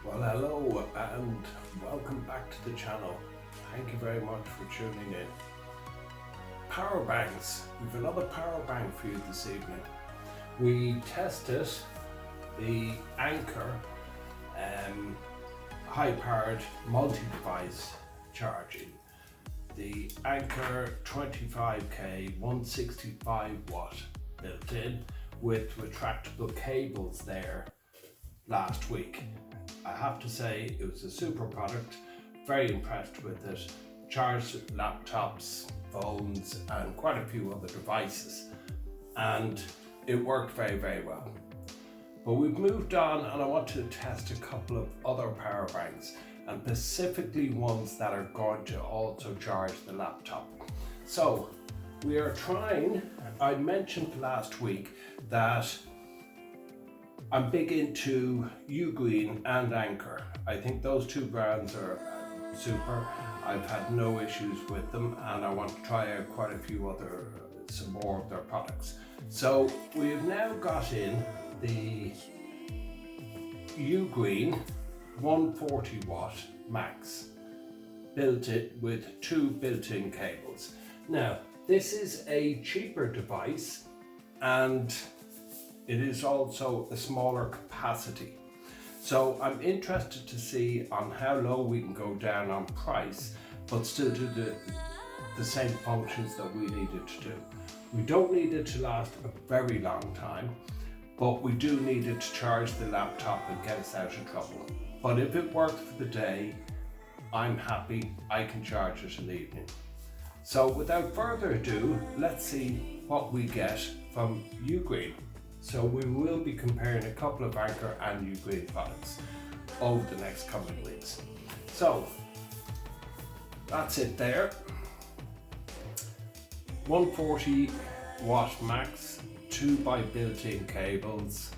Well, hello and welcome back to the channel. Thank you very much for tuning in. Power banks. We've another power bank for you this evening. We tested the Anker high-powered multi-device charging. The Anker 25K 165 watt built in with retractable cables there last week. I have to say it was a super product, very impressed with it. Charged laptops, phones and quite a few other devices, and it worked very well. But we've moved on and I want to test a couple of other power banks, and specifically ones that are going to also charge the laptop. So we are trying, I mentioned last week that I'm big into UGREEN and Anker. I think those two brands are super. I've had no issues with them and I want to try out quite a few some more of their products. So we've now got in the UGREEN 140 watt max, built it with two built-in cables. Now this is a cheaper device and it is also a smaller capacity. So I'm interested to see on how low we can go down on price, but still do the same functions that we need it to do. We don't need it to last a very long time, but we do need it to charge the laptop and get us out of trouble. But if it works for the day, I'm happy, I can charge it in the evening. So without further ado, let's see what we get from UGREEN. So we will be comparing a couple of Anker and UGREEN products over the next coming weeks. So that's it there. 140 watt max, 2 by built-in cables,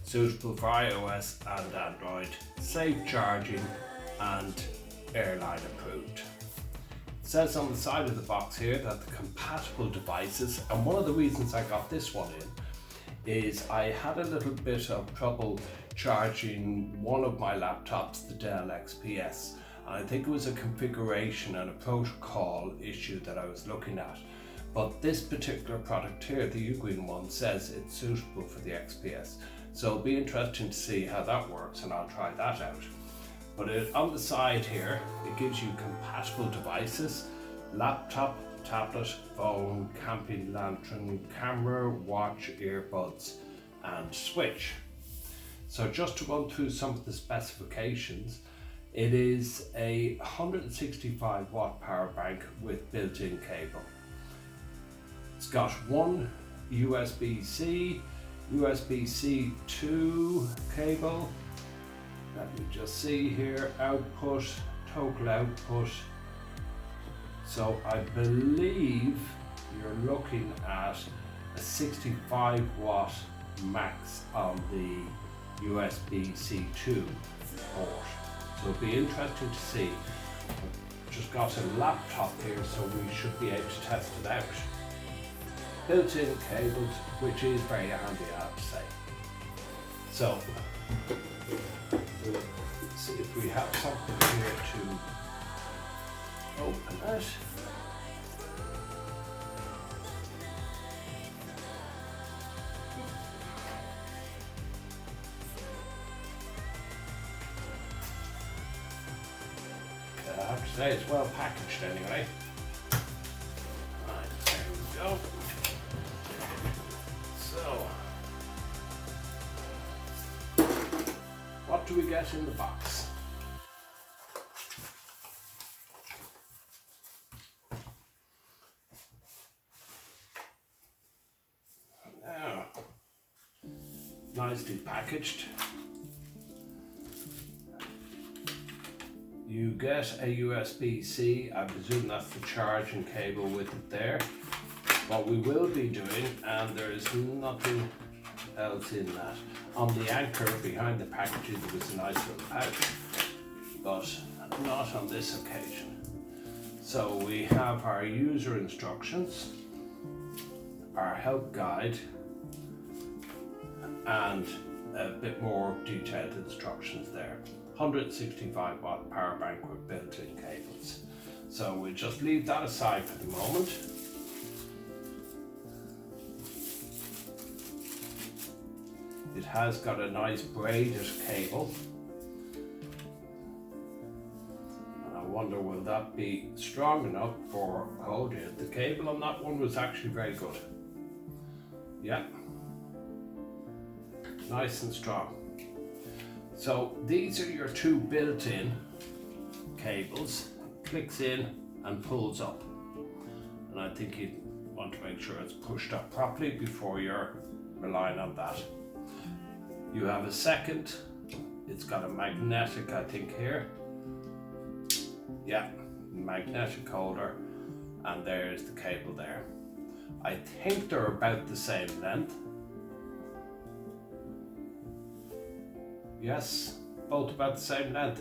suitable for iOS and Android, safe charging and airline approved. It says on the side of the box here that the compatible devices, and one of the reasons I got this one in is I had a little bit of trouble charging one of my laptops, the Dell XPS, and I think it was a configuration and a protocol issue that I was looking at. But this particular product here, the UGREEN one, says it's suitable for the XPS. So it'll be interesting to see how that works and I'll try that out. But on the side here, it gives you compatible devices: laptop, tablet, phone, camping lantern, camera, watch, earbuds and switch. So just to run through some of the specifications, it is a 165 watt power bank with built-in cable. It's got one USB-C, USB-C 2 cable. Let me just see here, output, total output. So I believe you're looking at a 65 watt max on the USB-C 2 port. So it'll be interesting to see. I've just got a laptop here, so we should be able to test it out. Built-in cables, which is very handy, I have to say. So we'll see if we have something here to open it. I have to say it's well packaged anyway. Right, there we go. So, what do we get in the box? Now, nicely packaged. You get a USB-C, I presume that's the charging cable with it there. What we will be doing, and there is nothing else in that. On the Anker behind the packaging there was a nice little pouch, but not on this occasion. So we have our user instructions, our help guide, and a bit more detailed instructions there. 165 watt power bank with built-in cables. So we'll just leave that aside for the moment. It has got a nice braided cable. And I wonder will that be strong enough for holding it. The cable on that one was actually very good. Yeah. Nice and strong. So these are your two built-in cables. Clicks in and pulls up. And I think you want to make sure it's pushed up properly before you're relying on that. You have a second, it's got a magnetic, I think, here. Yeah, magnetic holder, and there's the cable there. I think they're about the same length. Yes, both about the same length.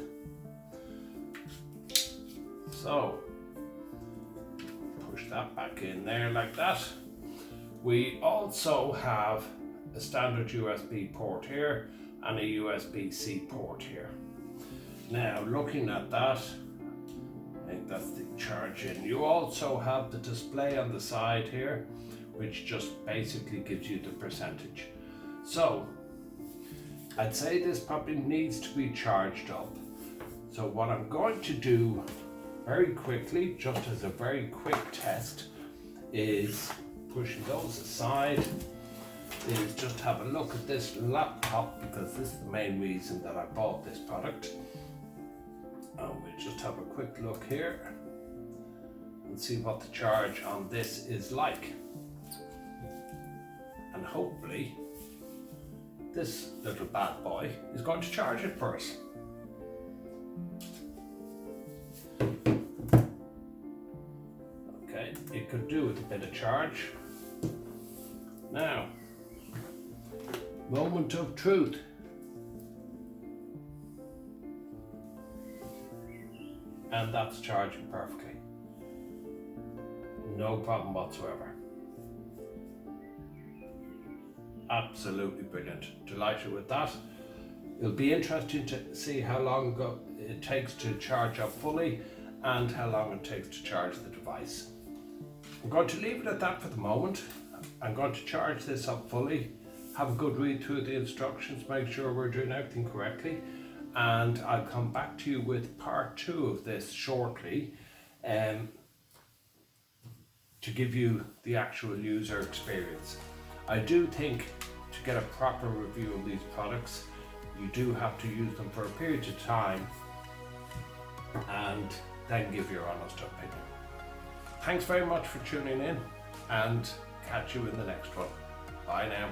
So, push that back in there like that. We also have a standard USB port here and a USB-C port here. Now, looking at that, I think that's the charge in. You also have the display on the side here, which just basically gives you the percentage. So, I'd say this probably needs to be charged up. So what I'm going to do very quickly, just as a very quick test, is pushing those aside, is just have a look at this laptop, because this is the main reason that I bought this product. And we'll just have a quick look here and see what the charge on this is like. And hopefully this little bad boy is going to charge it for us. Okay, it could do with a bit of charge. Now, moment of truth. And that's charging perfectly. No problem whatsoever. Absolutely brilliant. Delighted with that. It'll be interesting to see how long it takes to charge up fully and how long it takes to charge the device. I'm going to leave it at that for the moment. I'm going to charge this up fully, have a good read through the instructions, make sure we're doing everything correctly, and I'll come back to you with part 2 of this shortly to give you the actual user experience. I do think to get a proper review of these products, you do have to use them for a period of time and then give your honest opinion. Thanks very much for tuning in, and catch you in the next one. Bye now.